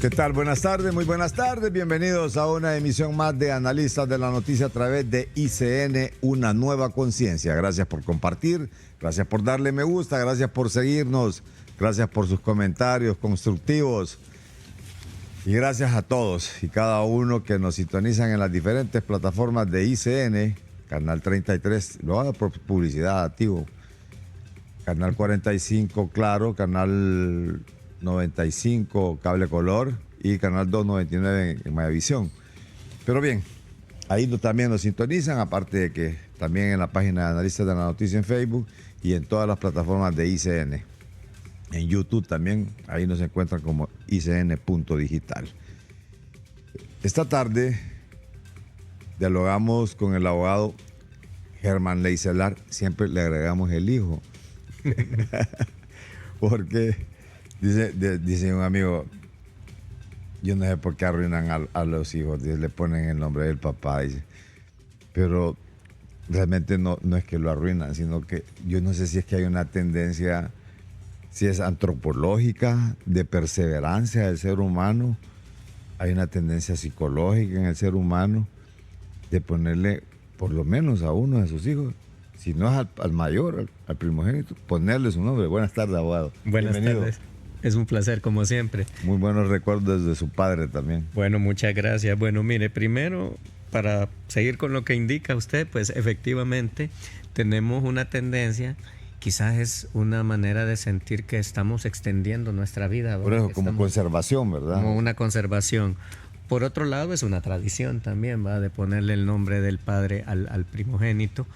¿Qué tal? Buenas tardes, muy buenas tardes. Bienvenidos a una emisión más de Analistas de la Noticia a través de ICN, una nueva conciencia. Gracias por compartir, gracias por darle me gusta, gracias por seguirnos, gracias por sus comentarios constructivos. Y gracias a todos y cada uno que nos sintonizan en las diferentes plataformas de ICN, Canal 33, lo hago por publicidad, activo. Canal 45, Claro, Canal 95, Cable Color y Canal 299 en Mayavisión. Pero bien, ahí también nos sintonizan, aparte de que también en la página de Analistas de la Noticia en Facebook y en todas las plataformas de ICN. En YouTube también, ahí nos encuentran como ICN.digital. Esta tarde dialogamos con el abogado Germán Leicelar, siempre le agregamos el hijo. Porque dice un amigo, yo no sé por qué arruinan a los hijos, le ponen el nombre del papá, dice. Pero realmente no es que lo arruinan, sino que yo no sé si es que hay una tendencia, si es antropológica, de perseverancia del ser humano, hay una tendencia psicológica en el ser humano de ponerle, por lo menos a uno de sus hijos, si no es al mayor, al primogénito, ponerle su nombre. Buenas tardes, abogado. Buenas tardes. Es un placer, como siempre. Muy buenos recuerdos de su padre también. Bueno, muchas gracias. Bueno, mire, primero, para seguir con lo que indica usted, pues efectivamente tenemos una tendencia, quizás es una manera de sentir que estamos extendiendo nuestra vida. Por eso, como conservación, ¿verdad? Como una conservación. Por otro lado, es una tradición también, ¿va? De ponerle el nombre del padre al primogénito.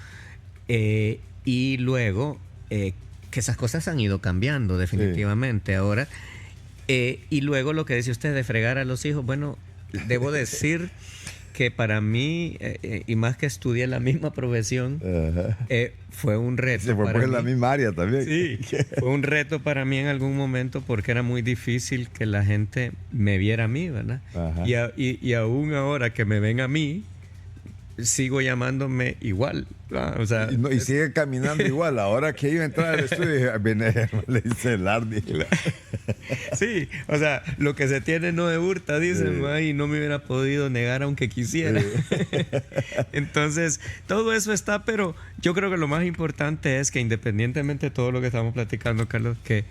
Y luego, que esas cosas han ido cambiando definitivamente ahora. Y luego lo que dice usted de fregar a los hijos, bueno, debo decir que para mí, y más que estudié la misma profesión, fue un reto. Se fue en la misma área también. Sí, fue un reto para mí en algún momento porque era muy difícil que la gente me viera a mí, ¿verdad? Y aún ahora que me ven a mí, sigo llamándome igual. O sea, y sigue caminando igual. Ahora que iba a entrar al estudio, viene Leicelar. Sí, o sea, lo que se tiene no se hurta, dicen, y no me hubiera podido negar aunque quisiera. Entonces, todo eso está, pero yo creo que lo más importante es que independientemente de todo lo que estamos platicando, Carlos, que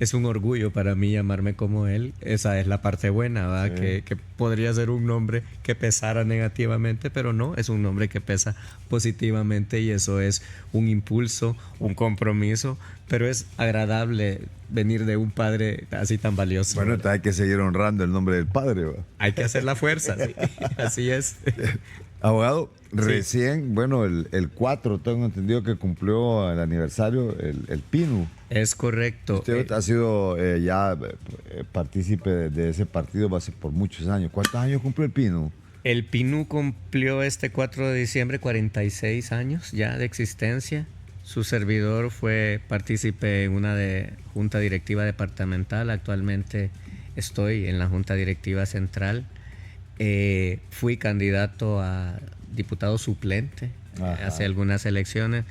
es un orgullo para mí llamarme como él. Esa es la parte buena, ¿verdad? Que podría ser un nombre que pesara negativamente, pero no, es un nombre que pesa positivamente y eso es un impulso, un compromiso, pero es agradable venir de un padre así tan valioso. Bueno, entonces hay que seguir honrando el nombre del padre, ¿verdad? Hay que hacer la fuerza, sí. Así es. Abogado, recién, bueno, el 4, tengo entendido que cumplió el aniversario, el PINU. Es correcto. Usted ha sido ya partícipe de ese partido por muchos años. ¿Cuántos años cumplió el PINU? El PINU cumplió este 4 de diciembre 46 años ya de existencia. Su servidor fue partícipe en una junta directiva departamental. Actualmente estoy en la junta directiva central. Fui candidato a diputado suplente hace algunas elecciones.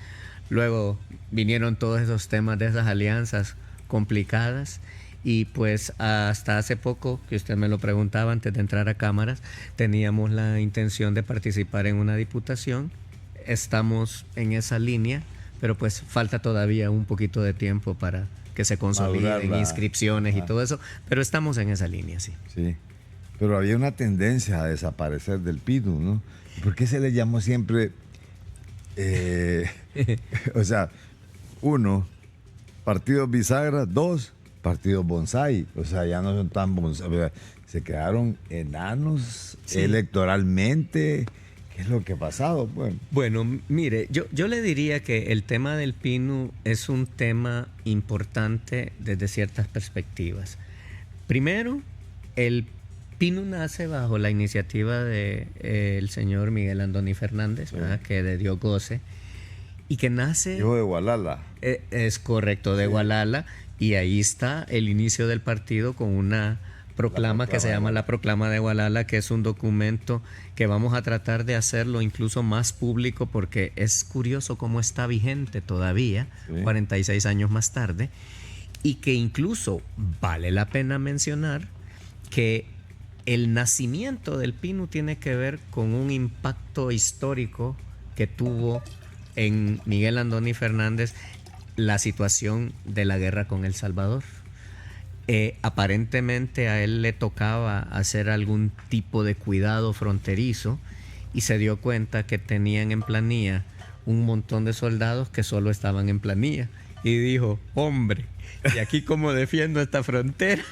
Luego vinieron todos esos temas de esas alianzas complicadas y pues hasta hace poco, que usted me lo preguntaba antes de entrar a cámaras, teníamos la intención de participar en una diputación. Estamos en esa línea, pero pues falta todavía un poquito de tiempo para que se consoliden inscripciones y todo eso, pero estamos en esa línea, sí. Sí. Pero había una tendencia a desaparecer del PINU, ¿no? ¿Por qué se le llamó siempre, o sea, 1, partidos bisagra, 2, partidos bonsai? O sea, ya no son tan bonsai, se quedaron enanos electoralmente. ¿Qué es lo que ha pasado? Bueno, mire, yo le diría que el tema del PINU es un tema importante desde ciertas perspectivas. Primero, el PINU nace bajo la iniciativa del señor Miguel Andoni Fernández, que de Dios goce, y que nace... Hijo de Gualala. Es correcto, de Gualala, y ahí está el inicio del partido con una proclama que se llama la Proclama de Gualala, que es un documento que vamos a tratar de hacerlo incluso más público porque es curioso cómo está vigente todavía, 46 años más tarde, y que incluso vale la pena mencionar que el nacimiento del Pinu tiene que ver con un impacto histórico que tuvo en Miguel Andoni Fernández la situación de la guerra con El Salvador. Aparentemente a él le tocaba hacer algún tipo de cuidado fronterizo y se dio cuenta que tenían en planilla un montón de soldados que solo estaban en planilla. Y dijo, hombre, ¿y aquí cómo defiendo esta frontera?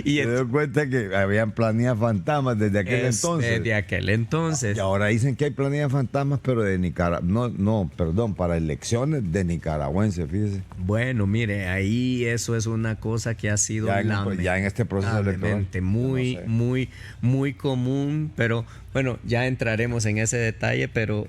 Y se dio cuenta que habían planillas fantasmas desde aquel entonces. Desde aquel entonces. Y ahora dicen que hay planillas fantasmas, pero de Nicaragua. Perdón, para elecciones de nicaragüenses, fíjese. Bueno, mire, ahí eso es una cosa que ha sido ya en este proceso electoral. Muy común, pero bueno, ya entraremos en ese detalle, pero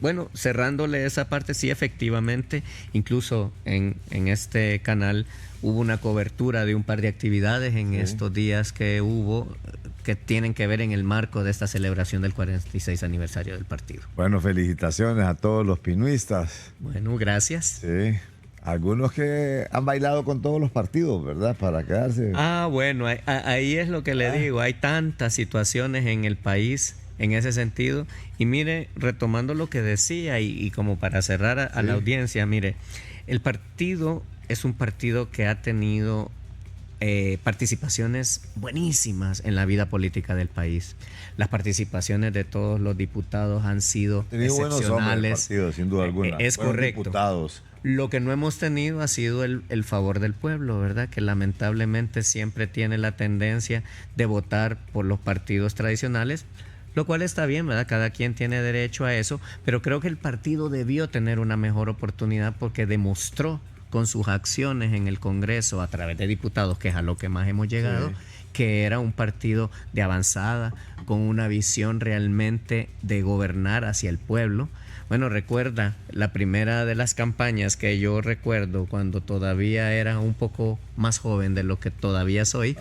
bueno, cerrándole esa parte, sí, efectivamente, incluso en este canal hubo una cobertura de un par de actividades en estos días que hubo, que tienen que ver en el marco de esta celebración del 46 aniversario del partido. Bueno, felicitaciones a todos los pinuistas. Bueno, gracias. Sí. Algunos que han bailado con todos los partidos, ¿verdad? Para quedarse. Bueno, ahí es lo que le digo. Hay tantas situaciones en el país en ese sentido. Y mire, retomando lo que decía y como para cerrar a la audiencia, mire, el partido es un partido que ha tenido participaciones buenísimas en la vida política del país. Las participaciones de todos los diputados han sido excepcionales. Buenos hombres el partido, sin duda alguna. Es correcto. Diputados. Lo que no hemos tenido ha sido el favor del pueblo, ¿verdad? Que lamentablemente siempre tiene la tendencia de votar por los partidos tradicionales, lo cual está bien, ¿verdad? Cada quien tiene derecho a eso, pero creo que el partido debió tener una mejor oportunidad porque demostró con sus acciones en el Congreso a través de diputados, que es a lo que más hemos llegado, que era un partido de avanzada, con una visión realmente de gobernar hacia el pueblo. Bueno, recuerda, la primera de las campañas que yo recuerdo cuando todavía era un poco más joven de lo que todavía soy,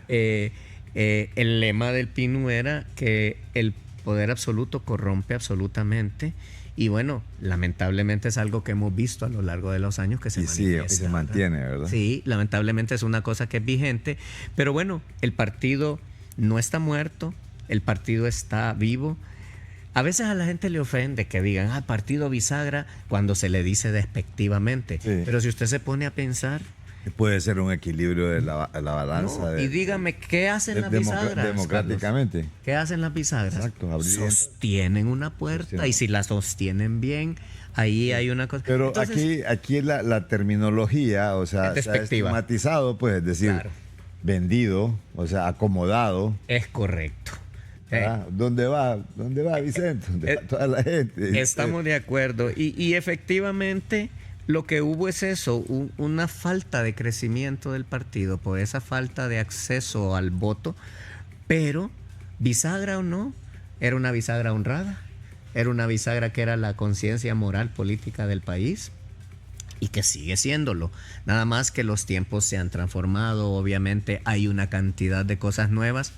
el lema del Pinu era que el poder absoluto corrompe absolutamente. Y bueno, lamentablemente es algo que hemos visto a lo largo de los años que se manifiesta. Sí, se mantiene, ¿verdad? Sí, lamentablemente es una cosa que es vigente. Pero bueno, el partido no está muerto, el partido está vivo. A veces a la gente le ofende que digan, partido bisagra, cuando se le dice despectivamente. Sí. Pero si usted se pone a pensar... Puede ser un equilibrio de la balanza. No, y dígame, ¿qué hacen las bisagras? Democráticamente. Carlos? ¿Qué hacen las bisagras? Exacto. Sostienen una puerta y si la sostienen bien, ahí hay una cosa. Pero entonces, aquí la terminología, o sea, se ha estigmatizado, pues, es decir, vendido, o sea, acomodado. Es correcto. ¿Dónde va Vicente? ¿Dónde va toda la gente? Estamos de acuerdo. Y efectivamente... Lo que hubo es eso, una falta de crecimiento del partido por esa falta de acceso al voto, pero bisagra o no, era una bisagra honrada, era una bisagra que era la conciencia moral política del país y que sigue siéndolo. Nada más que los tiempos se han transformado, obviamente hay una cantidad de cosas nuevas,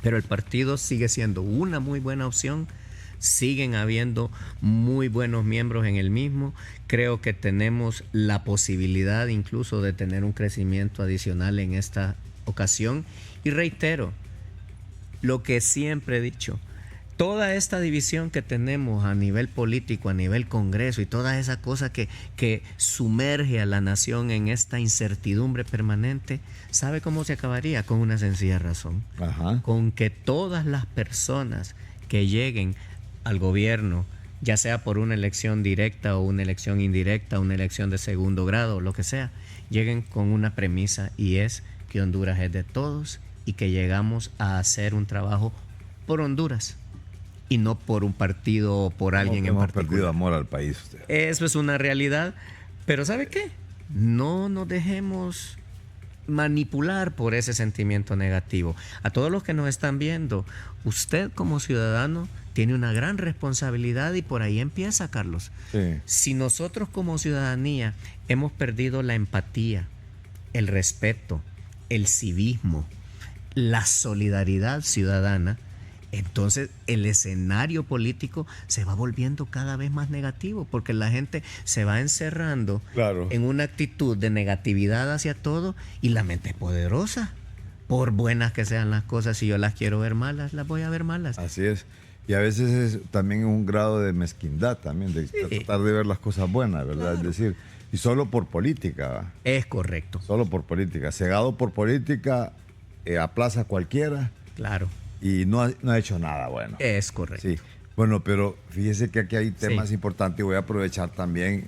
pero el partido sigue siendo una muy buena opción. Siguen habiendo muy buenos miembros en el mismo. Creo que tenemos la posibilidad incluso de tener un crecimiento adicional en esta ocasión. Y reitero lo que siempre he dicho. Toda esta división que tenemos a nivel político, a nivel Congreso y toda esa cosa que sumerge a la nación en esta incertidumbre permanente, ¿sabe cómo se acabaría? Con una sencilla razón. Con que todas las personas que lleguen al gobierno, ya sea por una elección directa o una elección indirecta, una elección de segundo grado, lo que sea, lleguen con una premisa y es que Honduras es de todos y que llegamos a hacer un trabajo por Honduras y no por un partido o por alguien en particular. Hemos perdido amor al país. Usted. Eso es una realidad, pero ¿sabe qué? No nos dejemos manipular por ese sentimiento negativo. A todos los que nos están viendo, usted como ciudadano tiene una gran responsabilidad y por ahí empieza, Carlos. Sí. Si nosotros como ciudadanía hemos perdido la empatía, el respeto, el civismo, la solidaridad ciudadana, entonces el escenario político se va volviendo cada vez más negativo porque la gente se va encerrando en una actitud de negatividad hacia todo y la mente es poderosa. Por buenas que sean las cosas, si yo las quiero ver malas, las voy a ver malas. Así es. Y a veces es también un grado de mezquindad también, de tratar de ver las cosas buenas, ¿verdad? Claro. Es decir, y solo por política. ¿Va? Es correcto. Solo por política. Cegado por política, aplaza a cualquiera. Claro. Y no ha hecho nada bueno. Es correcto. Sí. Bueno, pero fíjese que aquí hay temas importantes y voy a aprovechar también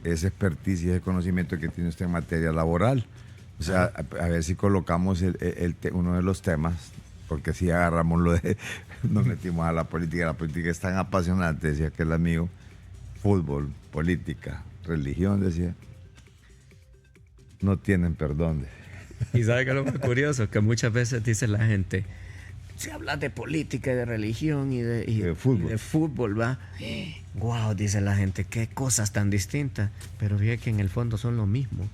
esa expertise y ese conocimiento que tiene usted en materia laboral. O sea, a ver si colocamos uno de los temas, porque si agarramos nos metimos a la política es tan apasionante, decía aquel amigo, fútbol, política, religión, decía, no tienen perdón. Y sabe que lo más curioso, que muchas veces dice la gente, si hablas de política y de religión y de fútbol, ¿va? Wow, dice la gente, qué cosas tan distintas, pero fíjate que en el fondo son lo mismo.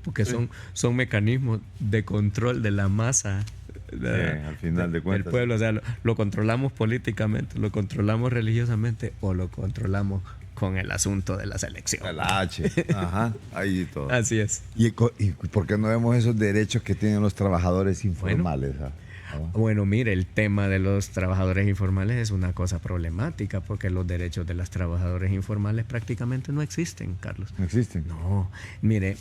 Porque son mecanismos de control de la masa al final de cuentas del pueblo. O sea, lo controlamos políticamente, lo controlamos religiosamente o lo controlamos con el asunto de las elecciones. El H, ajá, ahí todo. Así es. ¿Y por qué no vemos esos derechos que tienen los trabajadores informales? Bueno, mire, el tema de los trabajadores informales es una cosa problemática porque los derechos de los trabajadores informales prácticamente no existen, Carlos. ¿No existen? No, mire,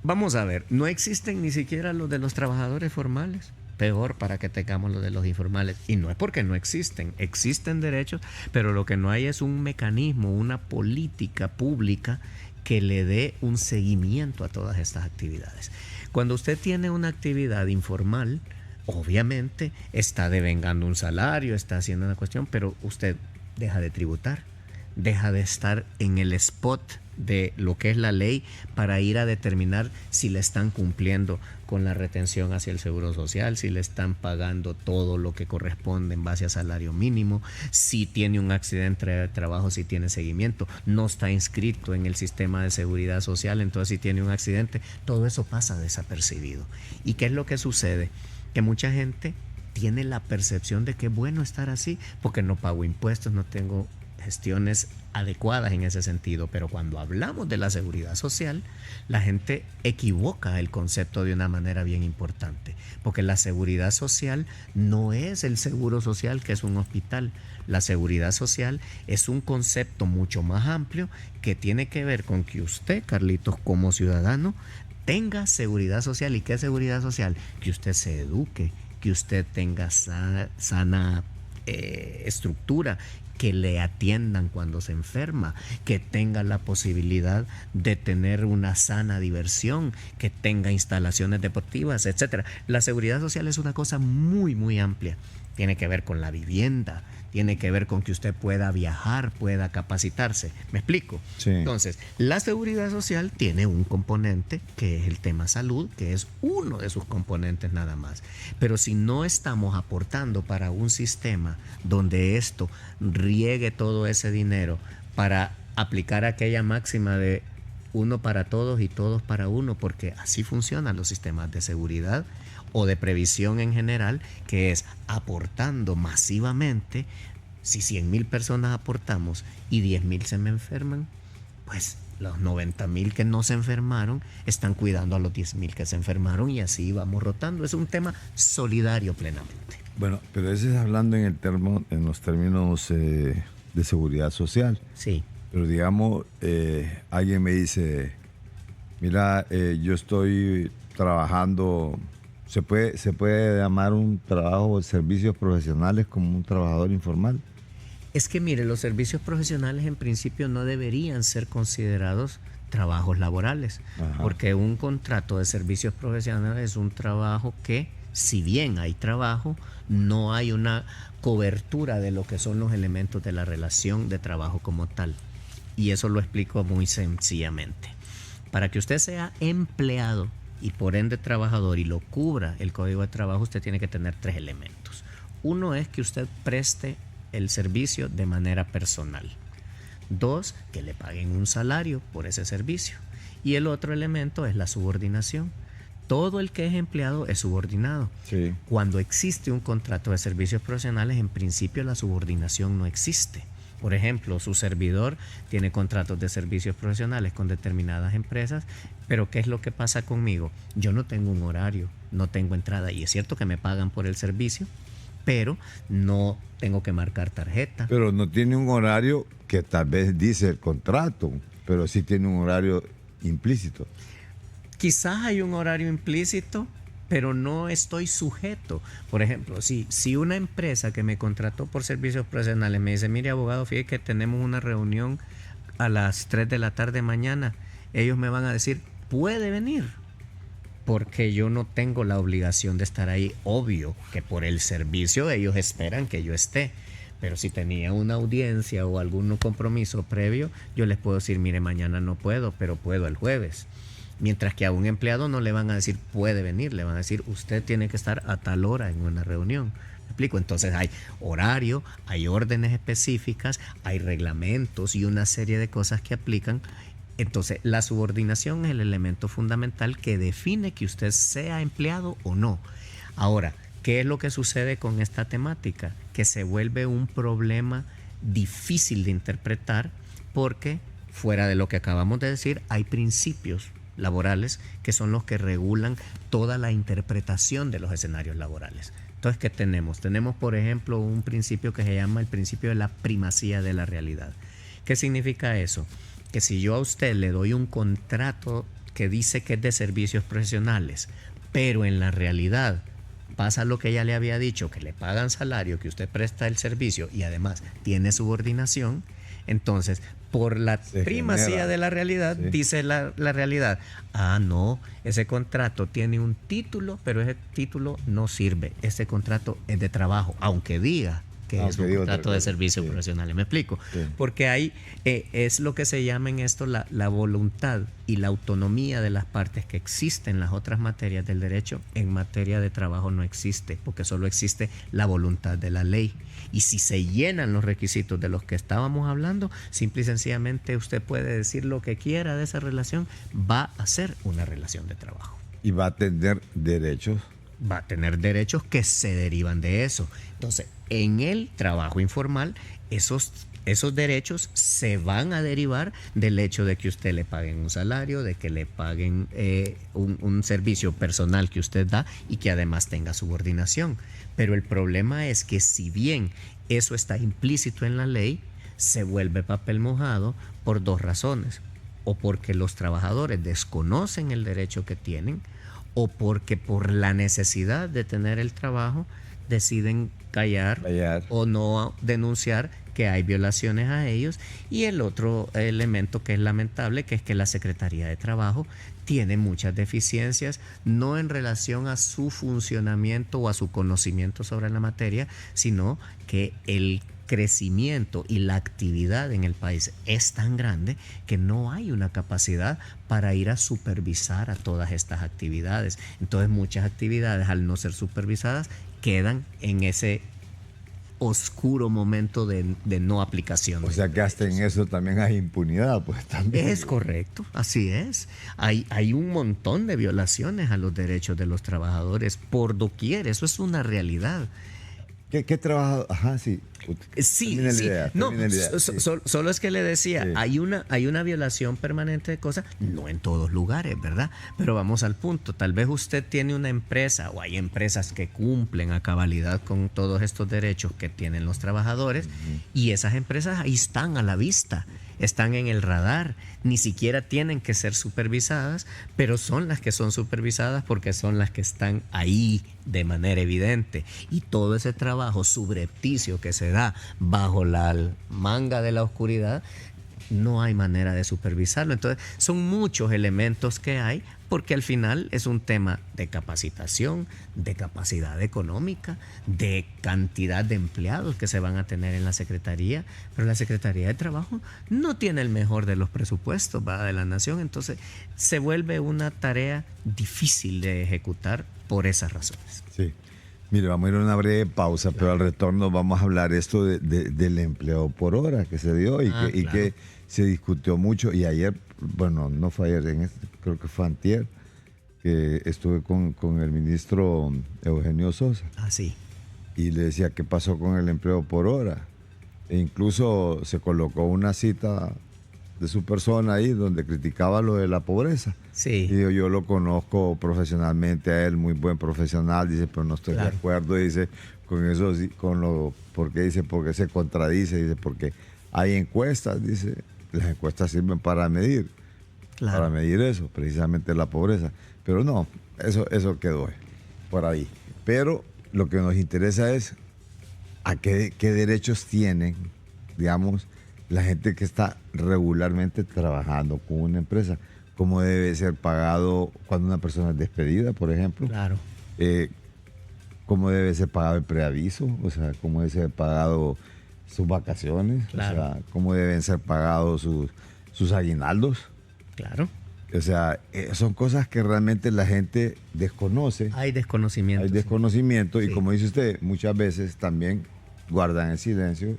vamos a ver, no existen ni siquiera los de los trabajadores formales. Peor para que tengamos los de los informales. Y no es porque no existen derechos, pero lo que no hay es un mecanismo, una política pública que le dé un seguimiento a todas estas actividades. Cuando usted tiene una actividad informal, obviamente está devengando un salario, está haciendo una cuestión, pero usted deja de tributar, deja de estar en el spot de lo que es la ley para ir a determinar si le están cumpliendo con la retención hacia el seguro social, si le están pagando todo lo que corresponde en base a salario mínimo, si tiene un accidente de trabajo, si tiene seguimiento, no está inscrito en el sistema de seguridad social, entonces si tiene un accidente, todo eso pasa desapercibido. ¿Y qué es lo que sucede? Que mucha gente tiene la percepción de que es bueno estar así porque no pago impuestos, no tengo gestiones adecuadas en ese sentido, pero cuando hablamos de la seguridad social, la gente equivoca el concepto de una manera bien importante, porque la seguridad social no es el seguro social, que es un hospital. La seguridad social es un concepto mucho más amplio que tiene que ver con que usted, Carlitos, como ciudadano, tenga seguridad social. ¿Y qué es seguridad social? Que usted se eduque, que usted tenga sana estructura, que le atiendan cuando se enferma, que tenga la posibilidad de tener una sana diversión, que tenga instalaciones deportivas, etcétera. La seguridad social es una cosa muy, muy amplia. Tiene que ver con la vivienda, tiene que ver con que usted pueda viajar, pueda capacitarse. ¿Me explico? Sí. Entonces, la seguridad social tiene un componente que es el tema salud, que es uno de sus componentes nada más. Pero si no estamos aportando para un sistema donde esto riegue todo ese dinero para aplicar aquella máxima de uno para todos y todos para uno, porque así funcionan los sistemas de seguridad o de previsión en general, que es aportando masivamente. Si 100,000 personas aportamos y 10,000 se me enferman, pues los 90,000 que no se enfermaron están cuidando a los 10,000 que se enfermaron y así vamos rotando. Es un tema solidario plenamente. Bueno, pero ese es hablando en los términos de seguridad social. Sí. Pero digamos, alguien me dice, mira, yo estoy trabajando. ¿Se puede llamar un trabajo de servicios profesionales como un trabajador informal? Es que mire, los servicios profesionales en principio no deberían ser considerados trabajos laborales. Ajá. Porque un contrato de servicios profesionales es un trabajo que, si bien hay trabajo, no hay una cobertura de lo que son los elementos de la relación de trabajo como tal. Y eso lo explico muy sencillamente. Para que usted sea empleado y por ende trabajador y lo cubra el Código de Trabajo, usted tiene que tener 3 elementos. Uno es que usted preste el servicio de manera personal. 2, que le paguen un salario por ese servicio. Y el otro elemento es la subordinación. Todo el que es empleado es subordinado. Sí. Cuando existe un contrato de servicios profesionales, en principio la subordinación no existe. Por ejemplo, su servidor tiene contratos de servicios profesionales con determinadas empresas, pero ¿qué es lo que pasa conmigo? Yo no tengo un horario, no tengo entrada. Y es cierto que me pagan por el servicio, pero no tengo que marcar tarjeta. Pero no tiene un horario que tal vez dice el contrato, pero sí tiene un horario implícito. Quizás hay un horario implícito, pero no estoy sujeto. Por ejemplo, si una empresa que me contrató por servicios profesionales me dice, mire abogado, fíjate que tenemos una reunión a las 3 de la tarde mañana, ellos me van a decir, puede venir, porque yo no tengo la obligación de estar ahí. Obvio que por el servicio ellos esperan que yo esté, pero si tenía una audiencia o algún compromiso previo, yo les puedo decir, mire, mañana no puedo, pero puedo el jueves. Mientras que a un empleado no le van a decir puede venir, le van a decir usted tiene que estar a tal hora en una reunión. ¿Me explico? Entonces hay horario, hay órdenes específicas, hay reglamentos y una serie de cosas que aplican. Entonces la subordinación es el elemento fundamental que define que usted sea empleado o no. Ahora, ¿qué es lo que sucede con esta temática? Que se vuelve un problema difícil de interpretar porque fuera de lo que acabamos de decir hay principios laborales que son los que regulan toda la interpretación de los escenarios laborales. Entonces, ¿qué tenemos? Tenemos, por ejemplo, un principio que se llama el principio de la primacía de la realidad. ¿Qué significa eso? Que si yo a usted le doy un contrato que dice que es de servicios profesionales, pero en la realidad pasa lo que ya le había dicho, que le pagan salario, que usted presta el servicio y además tiene subordinación, entonces por la primacía de la realidad, sí, dice la realidad, no, ese contrato tiene un título, pero ese título no sirve, ese contrato es de trabajo, aunque diga que es un contrato de servicios profesionales. ¿Me explico? Sí. Porque ahí es lo que se llama en esto la voluntad y la autonomía de las partes que existen en las otras materias del derecho. En materia de trabajo no existe, porque solo existe la voluntad de la ley. Y si se llenan los requisitos de los que estábamos hablando, simple y sencillamente usted puede decir lo que quiera de esa relación, va a ser una relación de trabajo. Y va a tener derechos. Va a tener derechos que se derivan de eso. Entonces, en el trabajo informal, esos derechos se van a derivar del hecho de que usted le paguen un salario, de que le paguen un servicio personal que usted da y que además tenga subordinación. Pero el problema es que si bien eso está implícito en la ley, se vuelve papel mojado por dos razones. O porque los trabajadores desconocen el derecho que tienen, o porque por la necesidad de tener el trabajo deciden callar o no denunciar que hay violaciones a ellos. Y el otro elemento que es lamentable, que es que la Secretaría de Trabajo tiene muchas deficiencias, no en relación a su funcionamiento o a su conocimiento sobre la materia, sino que el crecimiento y la actividad en el país es tan grande que no hay una capacidad para ir a supervisar a todas estas actividades. Entonces muchas actividades, al no ser supervisadas, quedan en ese oscuro momento de no aplicación. O sea que hasta en eso también hay impunidad, pues también. Es correcto, así es. Hay un montón de violaciones a los derechos de los trabajadores por doquier, eso es una realidad. ¿Qué trabajo? Ajá, sí. Sí. No, solo es que le decía, sí, hay una violación permanente de cosas, no en todos lugares, ¿verdad? Pero vamos al punto, tal vez usted tiene una empresa o hay empresas que cumplen a cabalidad con todos estos derechos que tienen los trabajadores, y esas empresas ahí están a la vista, están en el radar, ni siquiera tienen que ser supervisadas, pero son las que son supervisadas porque son las que están ahí de manera evidente. Y todo ese trabajo subrepticio que se da bajo la manga de la oscuridad, no hay manera de supervisarlo. Entonces, son muchos elementos que hay, porque al final es un tema de capacitación, de capacidad económica, de cantidad de empleados que se van a tener en la Secretaría, pero la Secretaría de Trabajo no tiene el mejor de los presupuestos, ¿va?, de la nación. Entonces, se vuelve una tarea difícil de ejecutar por esas razones. Sí. Mire, vamos a ir a una breve pausa, pero al retorno vamos a hablar esto del empleo por hora que se dio y que se discutió mucho. Y ayer, bueno, no fue ayer, creo que fue antier, que estuve con el ministro Eugenio Sosa. Sí. Y le decía qué pasó con el empleo por hora. E incluso se colocó una cita de su persona ahí, donde criticaba lo de la pobreza. Sí. Y yo lo conozco profesionalmente a él, muy buen profesional, dice, pero no estoy de acuerdo, dice, con eso, porque dice, porque se contradice, dice, porque hay encuestas, dice, las encuestas sirven para medir eso, precisamente la pobreza. Pero no, eso quedó por ahí. Pero lo que nos interesa es a qué derechos tienen, digamos, la gente que está regularmente trabajando con una empresa. Cómo debe ser pagado cuando una persona es despedida, por ejemplo. Claro. Cómo debe ser pagado el preaviso, o sea, cómo debe ser pagado sus vacaciones, claro. O sea, cómo deben ser pagados sus aguinaldos. Claro. O sea, son cosas que realmente la gente desconoce. Hay desconocimiento. Hay desconocimiento sí. Y como dice usted, muchas veces también guardan el silencio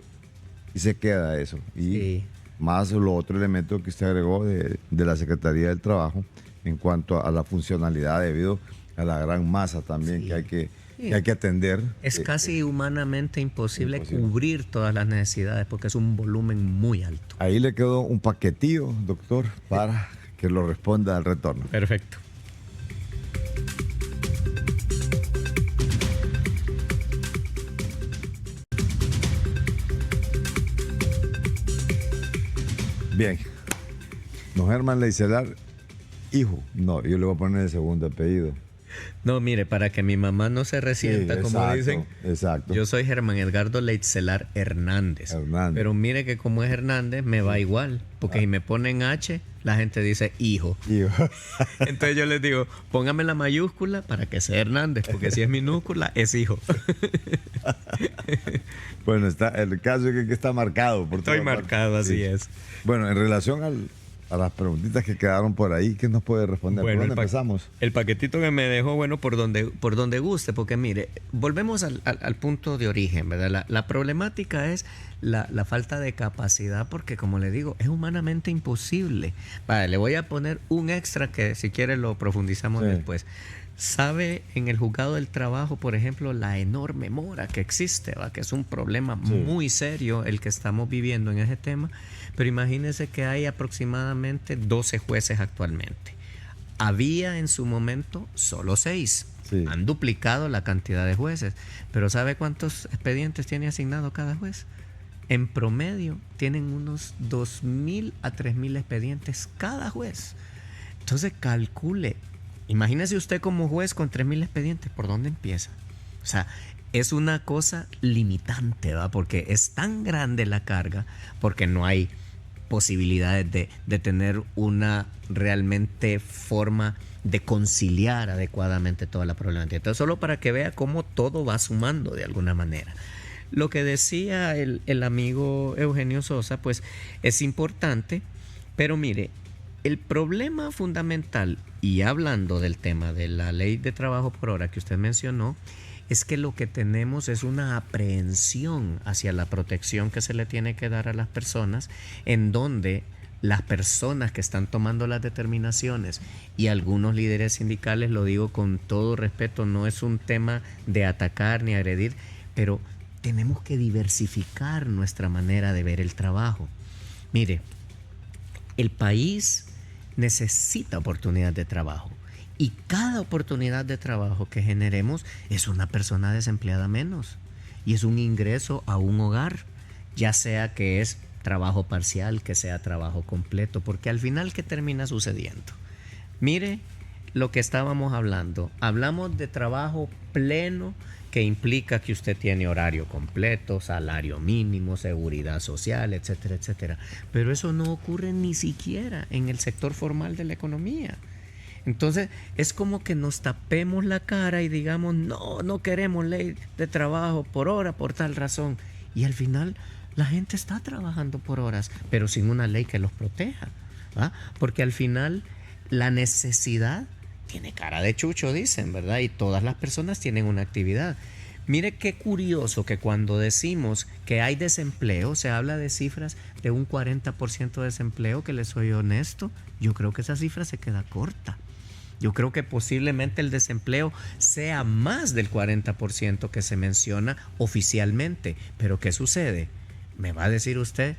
y se queda eso. Y sí. Más los otros elementos que usted agregó de la Secretaría del Trabajo en cuanto a la funcionalidad debido a la gran masa también sí. que hay que atender. Es casi humanamente imposible cubrir todas las necesidades porque es un volumen muy alto. Ahí le quedó un paquetillo, doctor, para que lo responda al retorno. Perfecto. Bien. Don Germán Leicelar, hijo. No, yo le voy a poner el segundo apellido. No, mire, para que mi mamá no se resienta, sí, como dicen, exacto. Yo soy Germán Edgardo Leicelar Hernández. Pero mire que como es Hernández, me va igual. Porque si me ponen H, la gente dice hijo. Entonces yo les digo, póngame la mayúscula para que sea Hernández, porque si es minúscula, es hijo. Bueno, el caso es que está marcado. Estoy marcado, así es. Bueno, en relación a las preguntitas que quedaron por ahí, ¿qué nos puede responder? Bueno, ¿Por dónde empezamos? El paquetito que me dejó, bueno, por donde guste, porque mire, volvemos al punto de origen, ¿verdad? La problemática es la falta de capacidad, porque como le digo, es humanamente imposible. Vale, le voy a poner un extra que si quiere lo profundizamos después. ¿Sabe en el juzgado del trabajo, por ejemplo, la enorme mora que existe, ¿va? Que es un problema muy serio el que estamos viviendo en ese tema? Pero imagínense que hay aproximadamente 12 jueces actualmente. Había en su momento solo 6. Sí. Han duplicado la cantidad de jueces. Pero ¿sabe cuántos expedientes tiene asignado cada juez? En promedio tienen unos 2.000 a 3.000 expedientes cada juez. Entonces calcule. Imagínese usted como juez con 3.000 expedientes, ¿por dónde empieza? O sea, es una cosa limitante, ¿va? Porque es tan grande la carga, porque no hay posibilidades de tener una realmente forma de conciliar adecuadamente toda la problemática. Entonces, solo para que vea cómo todo va sumando de alguna manera. Lo que decía el amigo Eugenio Sosa, pues es importante, pero mire, el problema fundamental, y hablando del tema de la ley de trabajo por hora que usted mencionó, es que lo que tenemos es una aprehensión hacia la protección que se le tiene que dar a las personas, en donde las personas que están tomando las determinaciones y algunos líderes sindicales, lo digo con todo respeto, no es un tema de atacar ni agredir, pero tenemos que diversificar nuestra manera de ver el trabajo. Mire, el país necesita oportunidad de trabajo y cada oportunidad de trabajo que generemos es una persona desempleada menos y es un ingreso a un hogar, ya sea que es trabajo parcial, que sea trabajo completo, porque al final, ¿qué termina sucediendo? Mire lo que estábamos hablando. Hablamos de trabajo pleno, que implica que usted tiene horario completo, salario mínimo, seguridad social, etcétera, etcétera. Pero eso no ocurre ni siquiera en el sector formal de la economía. Entonces, es como que nos tapemos la cara y digamos, no queremos ley de trabajo por hora, por tal razón. Y al final, la gente está trabajando por horas, pero sin una ley que los proteja, ¿va? Porque al final, la necesidad tiene cara de chucho, dicen, ¿verdad? Y todas las personas tienen una actividad. Mire qué curioso que cuando decimos que hay desempleo, se habla de cifras de un 40% de desempleo, que les soy honesto, yo creo que esa cifra se queda corta. Yo creo que posiblemente el desempleo sea más del 40% que se menciona oficialmente. Pero ¿qué sucede? Me va a decir usted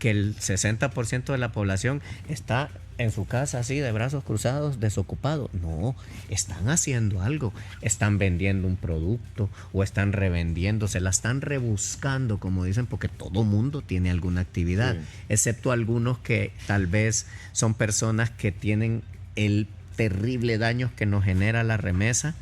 que el 60% de la población está en su casa así de brazos cruzados, desocupado. No, están haciendo algo, están vendiendo un producto o están revendiendo, se la están rebuscando, como dicen, porque todo mundo tiene alguna actividad, excepto algunos que tal vez son personas que tienen el terrible daño que nos genera la remesa,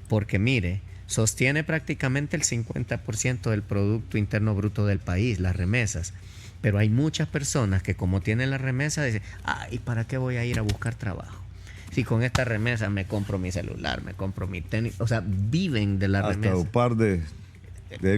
porque mire, sostiene prácticamente el 50% del Producto Interno Bruto del país, las remesas. Pero hay muchas personas que como tienen la remesa dicen, ay, ¿para qué voy a ir a buscar trabajo? Si con esta remesa me compro mi celular, me compro mi tenis, o sea, viven de la remesa. Hasta un par de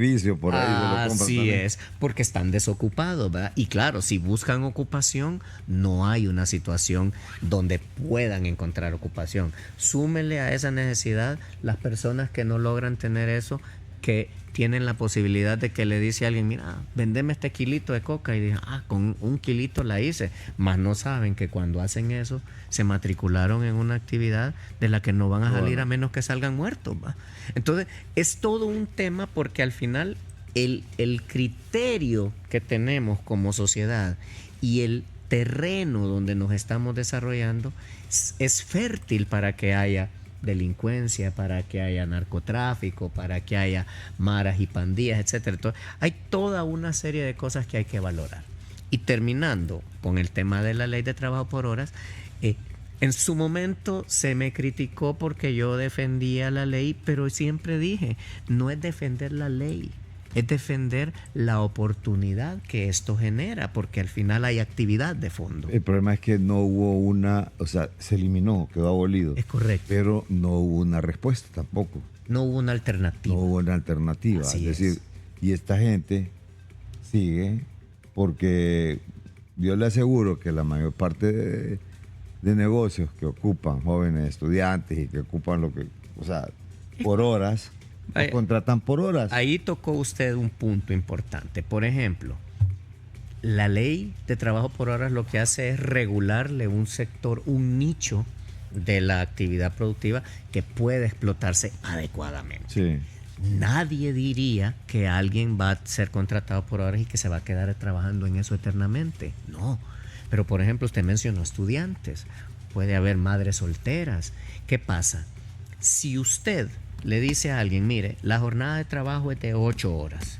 vicio por ahí se lo compran Así también. es, porque están desocupados, ¿verdad? Y claro, si buscan ocupación, no hay una situación donde puedan encontrar ocupación. Súmele a esa necesidad las personas que no logran tener eso, que tienen la posibilidad de que le dice a alguien, mira, vendeme este kilito de coca, y dicen, con un kilito la hice, más no saben que cuando hacen eso se matricularon en una actividad de la que no van a salir a menos que salgan muertos, ¿va? Entonces es todo un tema, porque al final el criterio que tenemos como sociedad y el terreno donde nos estamos desarrollando es fértil para que haya delincuencia, para que haya narcotráfico, para que haya maras y pandillas, etcétera. Entonces, hay toda una serie de cosas que hay que valorar. Y terminando con el tema de la ley de trabajo por horas, en su momento se me criticó porque yo defendía la ley, pero siempre dije, no es defender la ley, es defender la oportunidad que esto genera, porque al final hay actividad de fondo. El problema es que no hubo o sea, se eliminó, quedó abolido. Es correcto. Pero no hubo una respuesta tampoco. No hubo una alternativa. No hubo una alternativa. Así es decir, y esta gente sigue, porque yo le aseguro que la mayor parte de negocios que ocupan jóvenes estudiantes y que ocupan por horas, los contratan por horas. Ahí tocó usted un punto importante. Por ejemplo, la ley de trabajo por horas lo que hace es regularle un sector, un nicho de la actividad productiva que puede explotarse adecuadamente. Sí. Nadie diría que alguien va a ser contratado por horas y que se va a quedar trabajando en eso eternamente. No. Pero, por ejemplo, usted mencionó estudiantes. Puede haber madres solteras. ¿Qué pasa? Si usted le dice a alguien, mire, la jornada de trabajo es de 8 horas.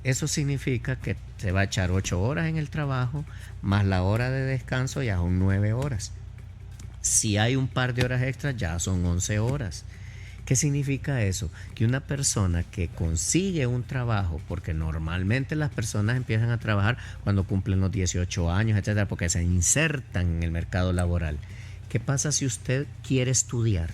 Eso significa que se va a echar 8 horas en el trabajo, más la hora de descanso, ya son 9 horas. Si hay un par de horas extras, ya son 11 horas. ¿Qué significa eso? Que una persona que consigue un trabajo, porque normalmente las personas empiezan a trabajar cuando cumplen los 18 años, etcétera, porque se insertan en el mercado laboral. ¿Qué pasa si usted quiere estudiar?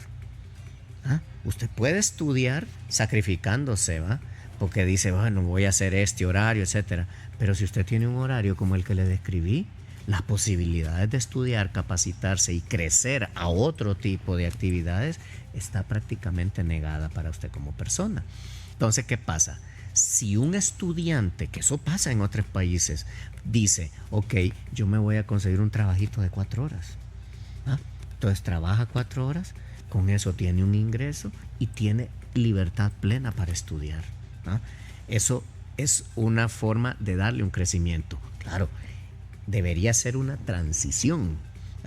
Usted puede estudiar sacrificándose, ¿va? Porque dice, bueno, voy a hacer este horario, etcétera. Pero si usted tiene un horario como el que le describí, las posibilidades de estudiar, capacitarse y crecer a otro tipo de actividades está prácticamente negada para usted como persona. Entonces, ¿qué pasa? Si un estudiante, que eso pasa en otros países, dice, ok, yo me voy a conseguir un trabajito de 4 horas. Entonces trabaja 4 horas, con eso tiene un ingreso y tiene libertad plena para estudiar. Eso es una forma de darle un crecimiento. Claro, debería ser una transición.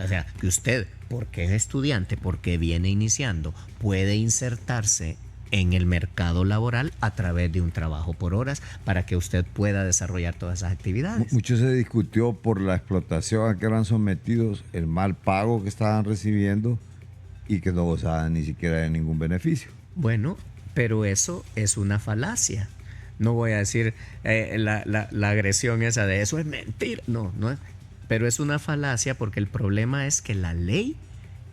O sea, que usted, porque es estudiante, porque viene iniciando, puede insertarse en el mercado laboral a través de un trabajo por horas para que usted pueda desarrollar todas esas actividades. Mucho se discutió por la explotación a que eran sometidos, el mal pago que estaban recibiendo y que no gozaban ni siquiera de ningún beneficio. Bueno, pero eso es una falacia. No voy a decir la agresión esa de eso es mentira. No es. Pero es una falacia porque el problema es que la ley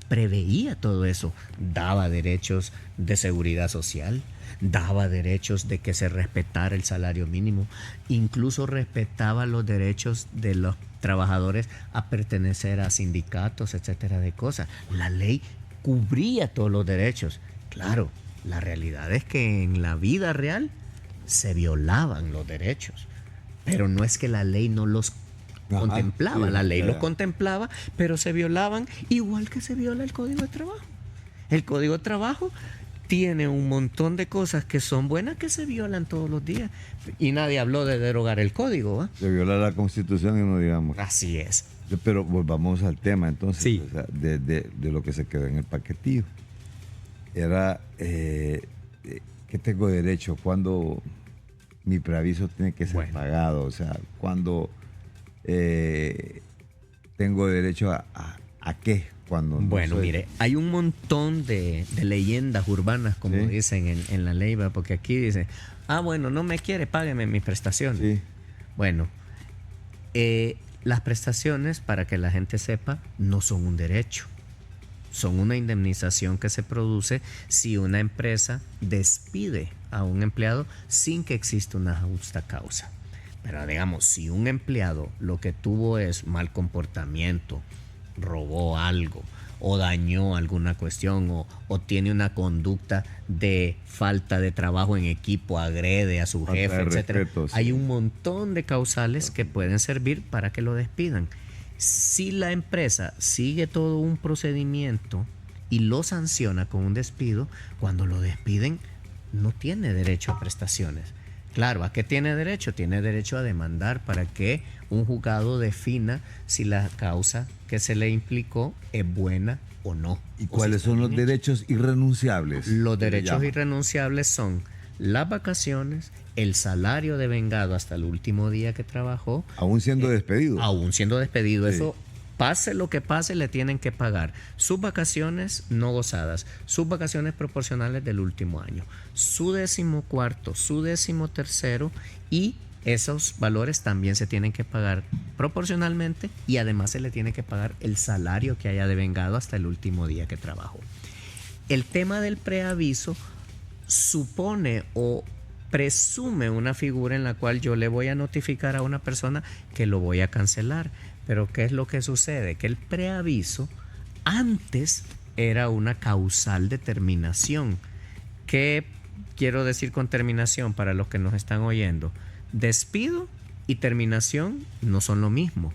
preveía todo eso. Daba derechos de seguridad social, daba derechos de que se respetara el salario mínimo, incluso respetaba los derechos de los trabajadores a pertenecer a sindicatos, etcétera, de cosas. La ley cubría todos los derechos. Claro, la realidad es que en la vida real se violaban los derechos, pero no es que la ley no los contemplaba, la ley los contemplaba, pero se violaban igual que se viola el Código de Trabajo. El Código de Trabajo tiene un montón de cosas que son buenas que se violan todos los días. Y nadie habló de derogar el código, ¿va? Se viola la Constitución y no digamos. Así es. Pero volvamos al tema entonces, Sí. o sea, de lo que se quedó en el paquetillo. Era que tengo derecho cuando mi preaviso tiene que ser pagado, o sea, cuando tengo derecho a qué. Cuando bueno, mire, hay un montón de leyendas urbanas, como ¿sí? dicen en la ley, ¿va? Porque aquí dice, bueno, no me quiere, págueme mis prestaciones. Sí. Bueno, las prestaciones, para que la gente sepa, no son un derecho. Son una indemnización que se produce si una empresa despide a un empleado sin que exista una justa causa. Pero digamos, si un empleado lo que tuvo es mal comportamiento, robó algo o dañó alguna cuestión o tiene una conducta de falta de trabajo en equipo, agrede a su jefe, etcétera. Respeto, sí. Hay un montón de causales que pueden servir para que lo despidan. Si la empresa sigue todo un procedimiento y lo sanciona con un despido, cuando lo despiden no tiene derecho a prestaciones. Claro, ¿a qué tiene derecho? Tiene derecho a demandar para que un juzgado defina si la causa que se le implicó es buena o no. ¿Y cuáles son los derechos irrenunciables? Los derechos irrenunciables son las vacaciones, el salario devengado hasta el último día que trabajó. Aún siendo despedido. Aún siendo despedido. Sí. Eso, pase lo que pase, le tienen que pagar sus vacaciones no gozadas, sus vacaciones proporcionales del último año, su 14º, su 13º, y esos valores también se tienen que pagar proporcionalmente, y además se le tiene que pagar el salario que haya devengado hasta el último día que trabajó. El tema del preaviso supone o presume una figura en la cual yo le voy a notificar a una persona que lo voy a cancelar. Pero ¿qué es lo que sucede? Que el preaviso antes era una causal de terminación. ¿Qué quiero decir con terminación para los que nos están oyendo? Despido y terminación no son lo mismo.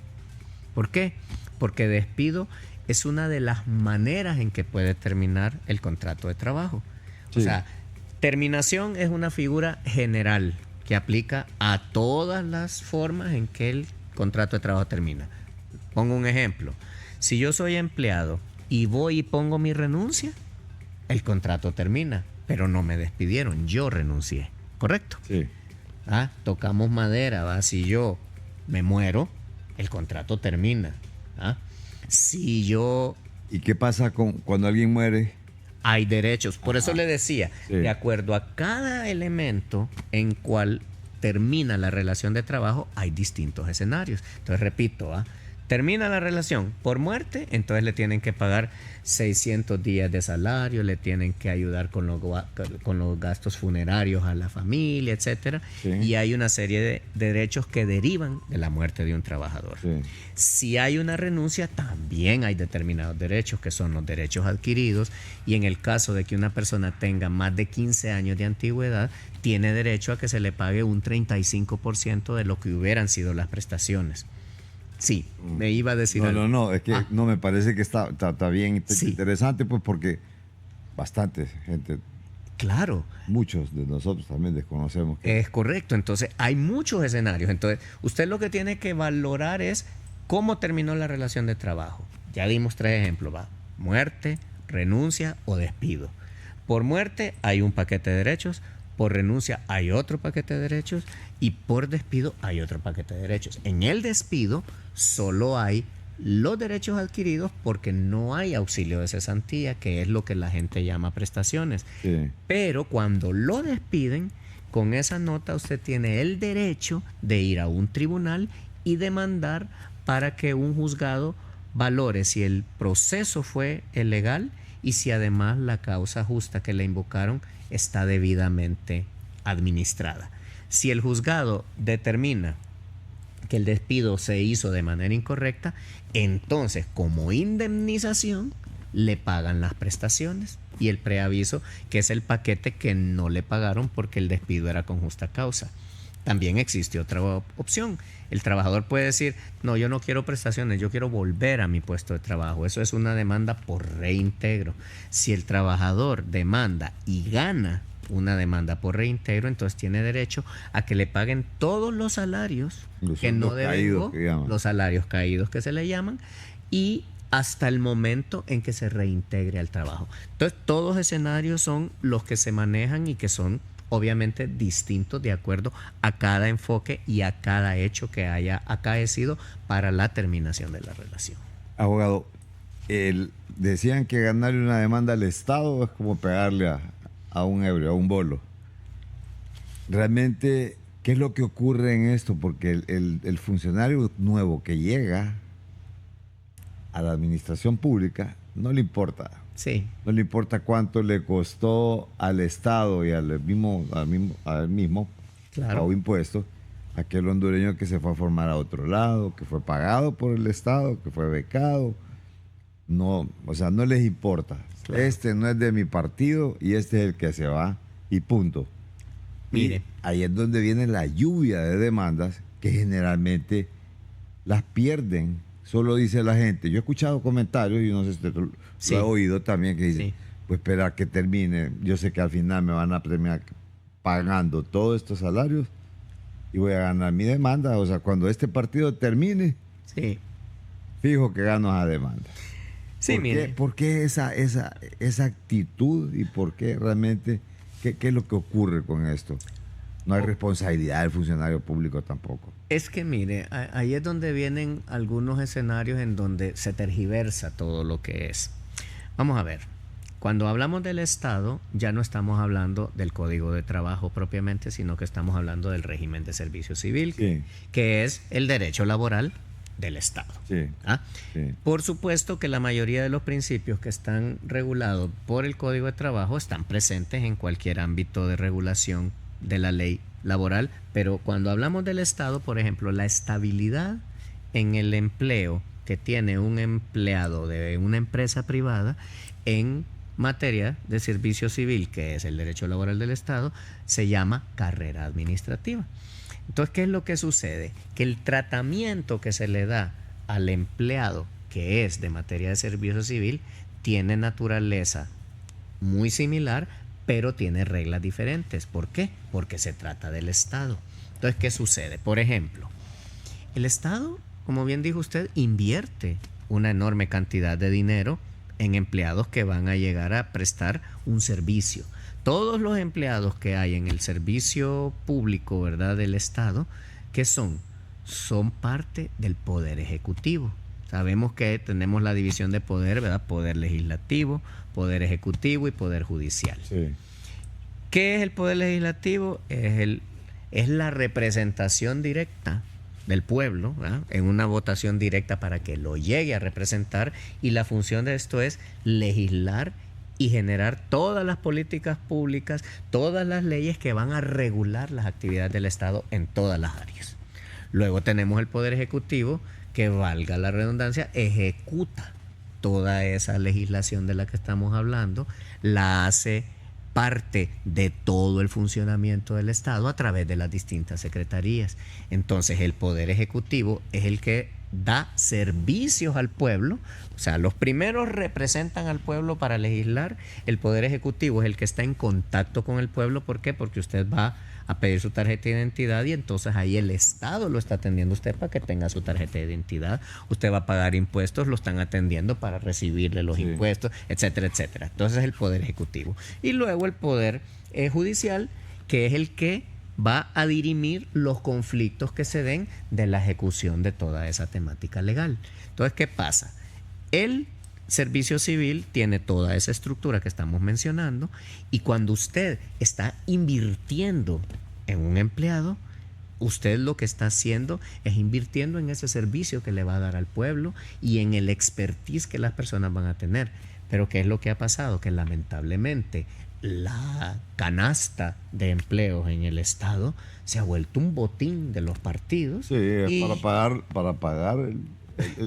¿Por qué? Porque despido es una de las maneras en que puede terminar el contrato de trabajo. Sí. O sea, terminación es una figura general que aplica a todas las formas en que el contrato de trabajo termina. Pongo un ejemplo. Si yo soy empleado y voy y pongo mi renuncia, el contrato termina, pero no me despidieron, yo renuncié, ¿correcto? Sí. Tocamos madera, ¿va? Si yo me muero, el contrato termina. Si yo... ¿Y qué pasa cuando alguien muere? Hay derechos. Por eso le decía, sí, de acuerdo a cada elemento en cual termina la relación de trabajo, hay distintos escenarios. Entonces, repito, termina la relación por muerte, entonces le tienen que pagar 600 días de salario, le tienen que ayudar con los gastos funerarios a la familia, etcétera. Sí. Y hay una serie de derechos que derivan de la muerte de un trabajador. Sí. Si hay una renuncia, también hay determinados derechos, que son los derechos adquiridos, y en el caso de que una persona tenga más de 15 años de antigüedad, tiene derecho a que se le pague un 35% de lo que hubieran sido las prestaciones. Sí, me iba a decir algo. No, es que no me parece que está bien, sí, interesante, pues porque bastante gente, claro, muchos de nosotros también desconocemos. Es correcto, entonces hay muchos escenarios. Entonces, usted lo que tiene que valorar es cómo terminó la relación de trabajo. Ya dimos 3 ejemplos, muerte, renuncia o despido. Por muerte hay un paquete de derechos, por renuncia hay otro paquete de derechos y por despido hay otro paquete de derechos. En el despido solo hay los derechos adquiridos porque no hay auxilio de cesantía, que es lo que la gente llama prestaciones. Sí. Pero cuando lo despiden, con esa nota usted tiene el derecho de ir a un tribunal y demandar para que un juzgado valore si el proceso fue legal y si además la causa justa que le invocaron está debidamente administrada. Si el juzgado determina que el despido se hizo de manera incorrecta, entonces como indemnización le pagan las prestaciones y el preaviso, que es el paquete que no le pagaron porque el despido era con justa causa. también existe otra opción. El trabajador puede decir, no, yo no quiero prestaciones, yo quiero volver a mi puesto de trabajo. Eso es una demanda por reintegro. Si el trabajador demanda y gana una demanda por reintegro, entonces tiene derecho a que le paguen todos los salarios que no devengó, los salarios caídos que se le llaman, y hasta el momento en que se reintegre al trabajo. Entonces, todos los escenarios son los que se manejan y que son obviamente distintos de acuerdo a cada enfoque y a cada hecho que haya acaecido para la terminación de la relación. Abogado, decían que ganarle una demanda al Estado es como pegarle a un ebrio, a un bolo. Realmente, ¿qué es lo que ocurre en esto? Porque el funcionario nuevo que llega a la administración pública no le importa. Sí. No le importa cuánto le costó al Estado y al mismo claro, pago impuestos, aquel hondureño que se fue a formar a otro lado, que fue pagado por el Estado, que fue becado. No, o sea, no les importa. Claro. Este no es de mi partido y este es el que se va y punto. Mire. Y ahí es donde viene la lluvia de demandas que generalmente las pierden. Solo dice la gente. Yo he escuchado comentarios y no sé si usted lo ha oído también que dicen, pues esperar que termine. Yo sé que al final me van a premiar pagando todos estos salarios y voy a ganar mi demanda. O sea, cuando este partido termine, fijo que gano esa demanda. Sí, ¿Por qué esa actitud y por qué realmente, qué es lo que ocurre con esto? No hay responsabilidad del funcionario público tampoco. Es que mire, ahí es donde vienen algunos escenarios en donde se tergiversa todo lo que es. Vamos a ver, cuando hablamos del Estado ya no estamos hablando del Código de Trabajo propiamente, sino que estamos hablando del régimen de servicio civil, que es el derecho laboral del Estado. Por supuesto que la mayoría de los principios que están regulados por el Código de Trabajo están presentes en cualquier ámbito de regulación de la ley laboral, pero cuando hablamos del Estado, por ejemplo, la estabilidad en el empleo que tiene un empleado de una empresa privada en materia de servicio civil, que es el derecho laboral del Estado, se llama carrera administrativa. Entonces, ¿qué es lo que sucede? Que el tratamiento que se le da al empleado que es de materia de servicio civil tiene naturaleza muy similar, pero tiene reglas diferentes. ¿Por qué? Porque se trata del Estado. Entonces, ¿qué sucede? Por ejemplo, el Estado, como bien dijo usted, invierte una enorme cantidad de dinero en empleados que van a llegar a prestar un servicio. Todos los empleados que hay en el servicio público, ¿verdad?, del Estado, ¿qué son? Son parte del Poder Ejecutivo. Sabemos que tenemos la división de poder, ¿verdad? Poder legislativo, poder ejecutivo y poder judicial. ¿Qué es el poder legislativo? Es la representación directa del pueblo, ¿verdad?, en una votación directa para que lo llegue a representar, y la función de esto es legislar y generar todas las políticas públicas, todas las leyes que van a regular las actividades del Estado en todas las áreas. Luego tenemos el Poder Ejecutivo, que, valga la redundancia, ejecuta toda esa legislación de la que estamos hablando, la hace parte de todo el funcionamiento del Estado a través de las distintas secretarías. Entonces, el Poder Ejecutivo es el que da servicios al pueblo, o sea, los primeros representan al pueblo para legislar. El Poder Ejecutivo es el que está en contacto con el pueblo. ¿Por qué? Porque usted va a pedir su tarjeta de identidad y entonces ahí el Estado lo está atendiendo usted para que tenga su tarjeta de identidad. Usted va a pagar impuestos, lo están atendiendo para recibirle los impuestos, etcétera, etcétera. Entonces es el Poder Ejecutivo. Y luego el Poder Judicial, que es el que va a dirimir los conflictos que se den de la ejecución de toda esa temática legal. Entonces, ¿qué pasa? El servicio civil tiene toda esa estructura que estamos mencionando, y cuando usted está invirtiendo en un empleado, usted lo que está haciendo es invirtiendo en ese servicio que le va a dar al pueblo y en el expertise que las personas van a tener. Pero ¿qué es lo que ha pasado? Que lamentablemente la canasta de empleos en el Estado se ha vuelto un botín de los partidos. Sí, para pagar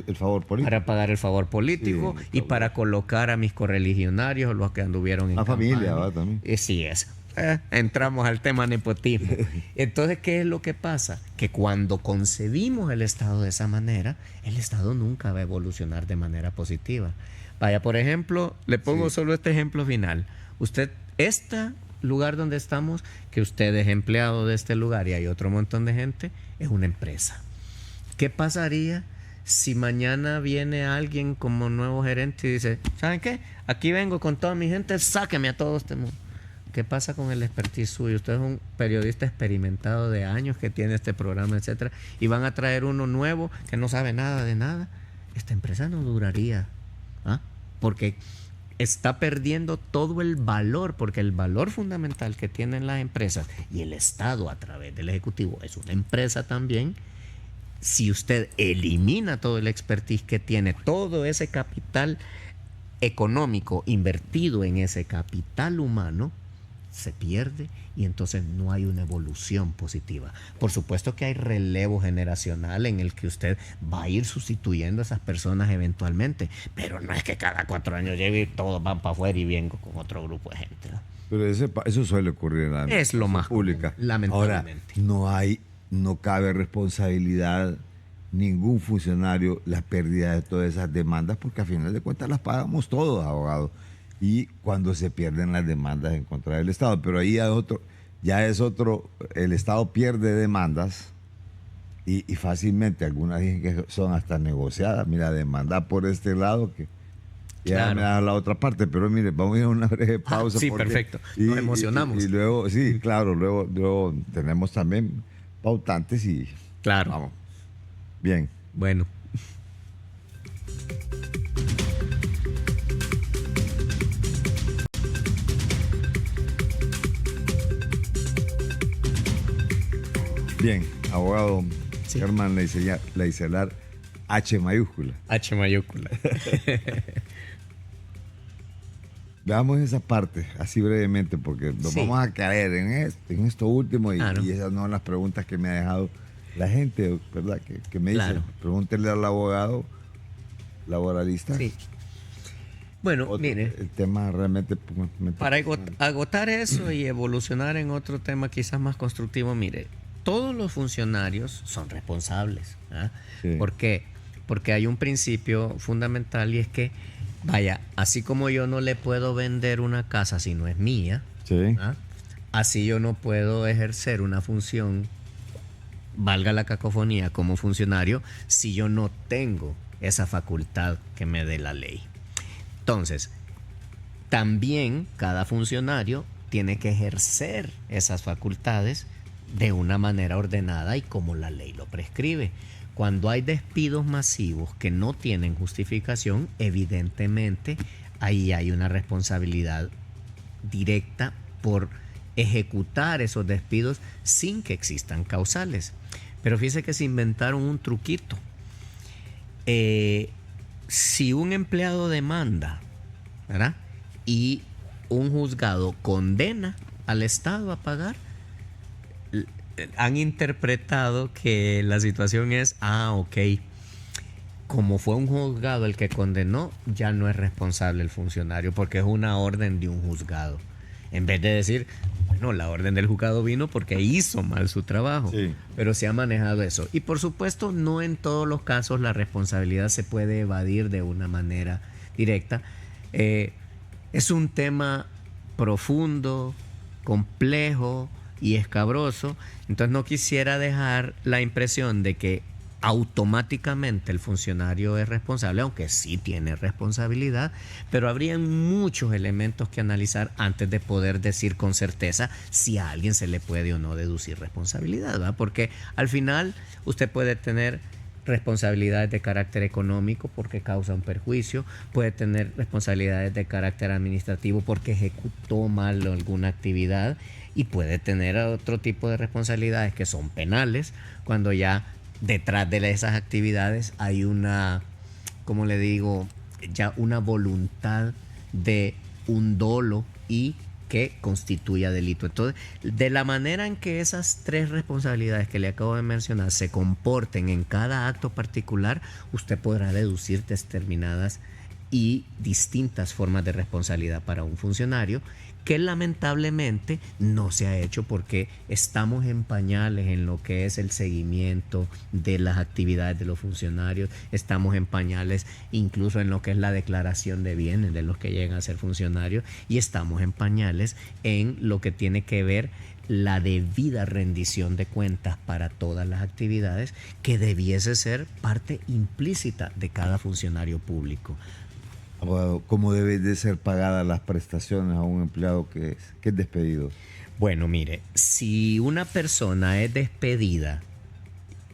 el favor político. Para pagar el favor político, y para colocar a mis correligionarios, los que anduvieron en la campaña. Familia, ¿va? También. Sí es. entramos al tema nepotismo. Entonces, ¿qué es lo que pasa? Que cuando concebimos el Estado de esa manera, el Estado nunca va a evolucionar de manera positiva. Vaya, por ejemplo, le pongo solo este ejemplo final. Usted, este lugar donde estamos, que usted es empleado de este lugar y hay otro montón de gente, es una empresa. ¿Qué pasaría si mañana viene alguien como nuevo gerente y dice, ¿saben qué? Aquí vengo con toda mi gente, sáqueme a todo este mundo. ¿Qué pasa con el expertise suyo? Usted es un periodista experimentado de años que tiene este programa, etcétera, y van a traer uno nuevo que no sabe nada de nada. Esta empresa no duraría, porque está perdiendo todo el valor, porque el valor fundamental que tienen las empresas y el Estado a través del Ejecutivo es una empresa también. Si usted elimina todo el expertise que tiene, todo ese capital económico invertido en ese capital humano, se pierde y entonces no hay una evolución positiva. Por supuesto que hay relevo generacional en el que usted va a ir sustituyendo a esas personas eventualmente, pero no es que cada 4 años llegue y todos van para afuera y vengo con otro grupo de gente, ¿no? Pero eso suele ocurrir en la es lo más pública. Común, lamentablemente. Ahora, no cabe responsabilidad ningún funcionario la pérdida de todas esas demandas, porque a final de cuentas las pagamos todos, abogados. Y cuando se pierden las demandas en contra del Estado. Pero ahí ya es otro, el Estado pierde demandas y fácilmente algunas dicen que son hasta negociadas. Mira, demanda por este lado que ya me da la otra parte. Pero mire, vamos a ir a una breve pausa. Sí, perfecto. Nos emocionamos. Y luego, sí, claro, luego tenemos también pautantes y... Claro. Vamos. Bien. Bueno. Bien, abogado Germán Leicelar, H mayúscula. H mayúscula. Veamos esa parte, así brevemente, porque nos vamos a caer en esto último y esas no son las preguntas que me ha dejado la gente, ¿verdad? Que me dice, pregúntele al abogado laboralista. Sí. Bueno, mire. El tema realmente... Para agotar eso y evolucionar en otro tema quizás más constructivo, mire, todos los funcionarios son responsables. Sí. ¿Por qué? Porque hay un principio fundamental y es que, vaya, así como yo no le puedo vender una casa si no es mía, así yo no puedo ejercer una función, valga la cacofonía, como funcionario, si yo no tengo esa facultad que me dé la ley. Entonces, también cada funcionario tiene que ejercer esas facultades de una manera ordenada y como la ley lo prescribe. Cuando hay despidos masivos que no tienen justificación, evidentemente ahí hay una responsabilidad directa por ejecutar esos despidos sin que existan causales. Pero fíjese que se inventaron un truquito. Si un empleado demanda, ¿verdad?, y un juzgado condena al Estado a pagar, han interpretado que la situación es, ok, como fue un juzgado el que condenó, ya no es responsable el funcionario porque es una orden de un juzgado. En vez de decir, bueno, la orden del juzgado vino porque hizo mal su trabajo. Sí. Pero se ha manejado eso. Y por supuesto, no en todos los casos la responsabilidad se puede evadir de una manera directa. Es un tema profundo, complejo y escabroso. Entonces no quisiera dejar la impresión de que automáticamente el funcionario es responsable, aunque sí tiene responsabilidad, pero habría muchos elementos que analizar antes de poder decir con certeza si a alguien se le puede o no deducir responsabilidad, ¿verdad? Porque al final usted puede tener responsabilidades de carácter económico porque causa un perjuicio, puede tener responsabilidades de carácter administrativo porque ejecutó mal alguna actividad y puede tener otro tipo de responsabilidades que son penales cuando ya detrás de esas actividades hay una, como le digo, ya una voluntad de un dolo y que constituya delito. Entonces, de la manera en que esas 3 responsabilidades que le acabo de mencionar se comporten en cada acto particular, usted podrá deducir determinadas y distintas formas de responsabilidad para un funcionario que lamentablemente no se ha hecho porque estamos en pañales en lo que es el seguimiento de las actividades de los funcionarios, estamos en pañales incluso en lo que es la declaración de bienes de los que llegan a ser funcionarios, y estamos en pañales en lo que tiene que ver la debida rendición de cuentas para todas las actividades, que debiese ser parte implícita de cada funcionario público. ¿Cómo deben de ser pagadas las prestaciones a un empleado que es despedido? Bueno, mire, si una persona es despedida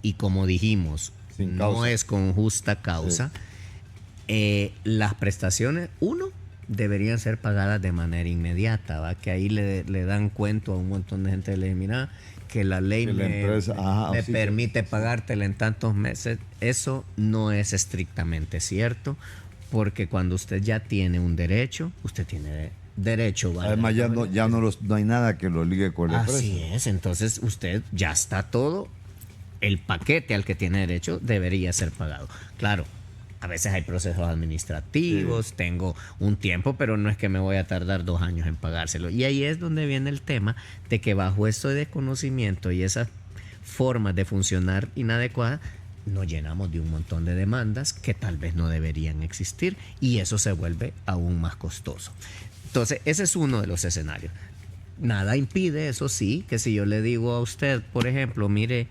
y, como dijimos, no es con justa causa, sí, las prestaciones, deberían ser pagadas de manera inmediata, ¿va? Que ahí le dan cuento a un montón de gente, le dice, mira, que la ley me permite pagártela en tantos meses. Eso no es estrictamente cierto, porque cuando usted ya tiene un derecho, usted tiene derecho. Además, ya no hay nada que lo ligue con la empresa. Así es, entonces usted ya está todo, el paquete al que tiene derecho debería ser pagado. Claro, a veces hay procesos administrativos, sí, tengo un tiempo, pero no es que me voy a tardar 2 años en pagárselo. Y ahí es donde viene el tema de que bajo esto de desconocimiento y esas formas de funcionar inadecuadas, nos llenamos de un montón de demandas que tal vez no deberían existir, y eso se vuelve aún más costoso. Entonces, ese es uno de los escenarios. Nada impide, eso sí, que si yo le digo a usted, por ejemplo, mire,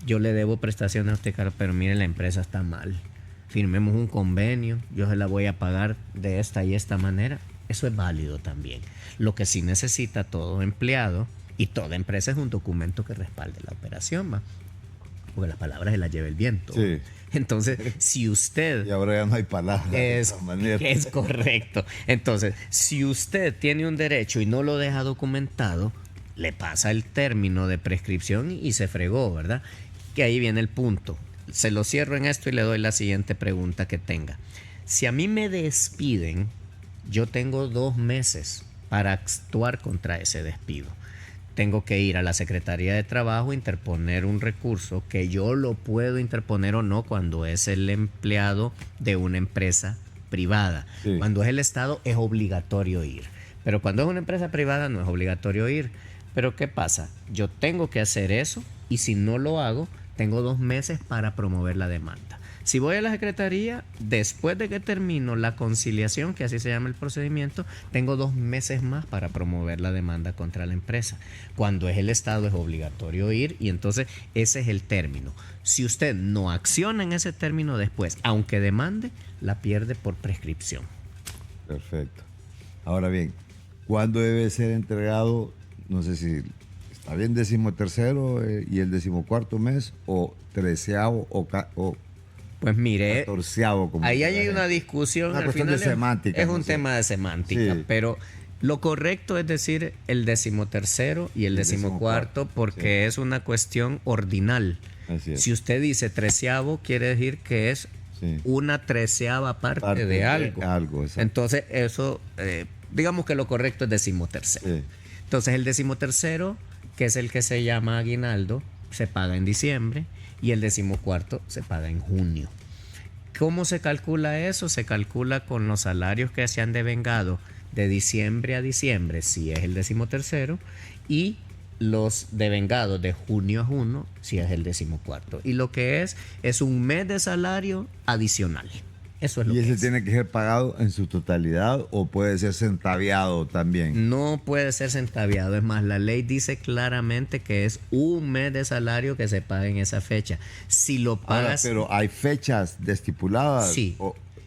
yo le debo prestaciones a usted, pero mire, la empresa está mal, firmemos un convenio, yo se la voy a pagar de esta y esta manera. Eso es válido también. Lo que sí necesita todo empleado y toda empresa es un documento que respalde la operación, ¿va? Porque las palabras se las lleva el viento. Sí. Entonces, si usted... Y ahora ya no hay palabras. Es correcto. Entonces, si usted tiene un derecho y no lo deja documentado, le pasa el término de prescripción y se fregó, ¿verdad? Que ahí viene el punto. Se lo cierro en esto y le doy la siguiente pregunta que tenga. Si a mí me despiden, yo tengo 2 meses para actuar contra ese despido. Tengo que ir a la Secretaría de Trabajo, interponer un recurso, que yo lo puedo interponer o no cuando es el empleado de una empresa privada. Sí. Cuando es el Estado es obligatorio ir, pero cuando es una empresa privada no es obligatorio ir. Pero ¿qué pasa? Yo tengo que hacer eso, y si no lo hago, tengo 2 meses para promover la demanda. Si voy a la Secretaría, después de que termino la conciliación, que así se llama el procedimiento, tengo 2 meses más para promover la demanda contra la empresa. Cuando es el Estado es obligatorio ir, y entonces ese es el término. Si usted no acciona en ese término después, aunque demande, la pierde por prescripción. Perfecto. Ahora bien, ¿cuándo debe ser entregado? No sé si está bien 13º y el 14º mes, o 13º o pues mire, 14º, como ahí hay una discusión. Una cuestión de semántica. Es un tema de semántica, sí, pero lo correcto es decir el 13º y el 14º, porque sí, es una cuestión ordinal. Así es. Si usted dice 13º, quiere decir que es una 13ª parte de algo. Entonces, eso, digamos que lo correcto es 13º. Sí. Entonces, el 13º, que es el que se llama aguinaldo, se paga en diciembre, y el 14º se paga en junio. ¿Cómo se calcula eso? Se calcula con los salarios que se han devengado de diciembre a diciembre, si es el 13º, y los devengados de junio a junio, si es el 14º. Y lo que es un mes de salario adicional. Eso es lo que es. ¿Y ese tiene que ser pagado en su totalidad o puede ser centaviado también? No puede ser centaviado. Es más, la ley dice claramente que es un mes de salario que se paga en esa fecha. Si lo pagas... pero hay fechas estipuladas. Sí.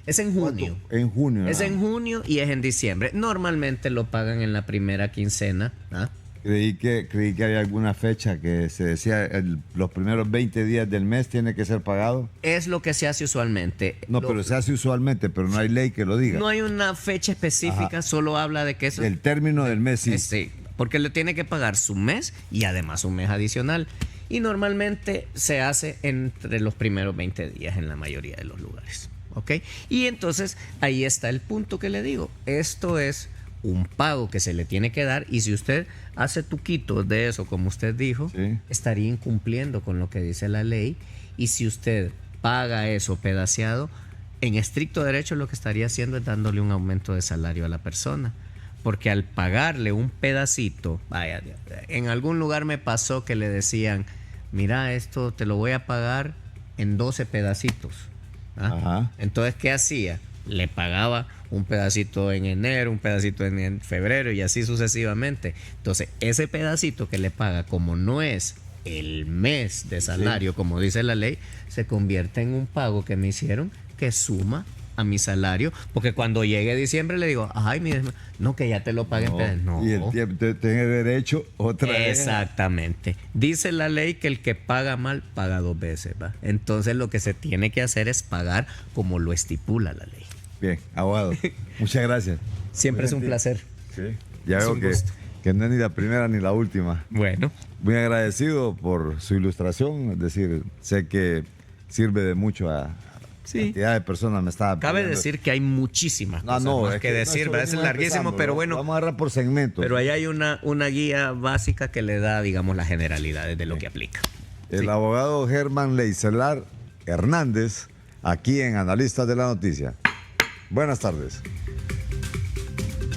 Es en junio. En junio. Es en junio y es en diciembre. Normalmente lo pagan en la primera quincena. ¿Ah? Creí que había alguna fecha que se decía los primeros 20 días del mes tiene que ser pagado. Es lo que se hace usualmente. Pero se hace usualmente, pero no hay ley que lo diga. No hay una fecha específica, solo habla de que eso... El término del mes, sí. Sí, porque le tiene que pagar su mes y además un mes adicional. Y normalmente se hace entre los primeros 20 días en la mayoría de los lugares. ¿Ok? Y entonces ahí está el punto que le digo. Esto es un pago que se le tiene que dar, y si usted hace tuquitos de eso, como usted dijo, sí, estaría incumpliendo con lo que dice la ley. Y si usted paga eso pedaceado, en estricto derecho lo que estaría haciendo es dándole un aumento de salario a la persona, porque al pagarle un pedacito, vaya, en algún lugar me pasó que le decían, mira, esto te lo voy a pagar en 12 pedacitos. ¿Ah? Ajá. Entonces, ¿qué hacía? Le pagaba un pedacito en enero, un pedacito en febrero y así sucesivamente. Entonces, ese pedacito que le paga, como no es el mes de salario, sí, como dice la ley, se convierte en un pago que me hicieron que suma a mi salario, porque cuando llegue diciembre le digo, ay, mire, no, que ya te lo pagué. No. Y el tiempo tiene derecho otra vez. Exactamente. Dice la ley que el que paga mal paga 2 veces, ¿va? Entonces lo que se tiene que hacer es pagar como lo estipula la ley. Bien, abogado, muchas gracias. Siempre es un placer. Sí. Ya veo que no es ni la primera ni la última. Bueno. Muy agradecido por su ilustración, es decir, sé que sirve de mucho a cantidad de personas. Me estaba Cabe pidiendo. decir que hay muchísimas cosas más que decir, ¿verdad? Es larguísimo, pero bueno. Vamos a agarrar por segmentos. Pero ahí hay una guía básica que le da, digamos, las generalidades de lo que aplica. El abogado Germán Leicelar Hernández, aquí en Analistas de la Noticia. Buenas tardes.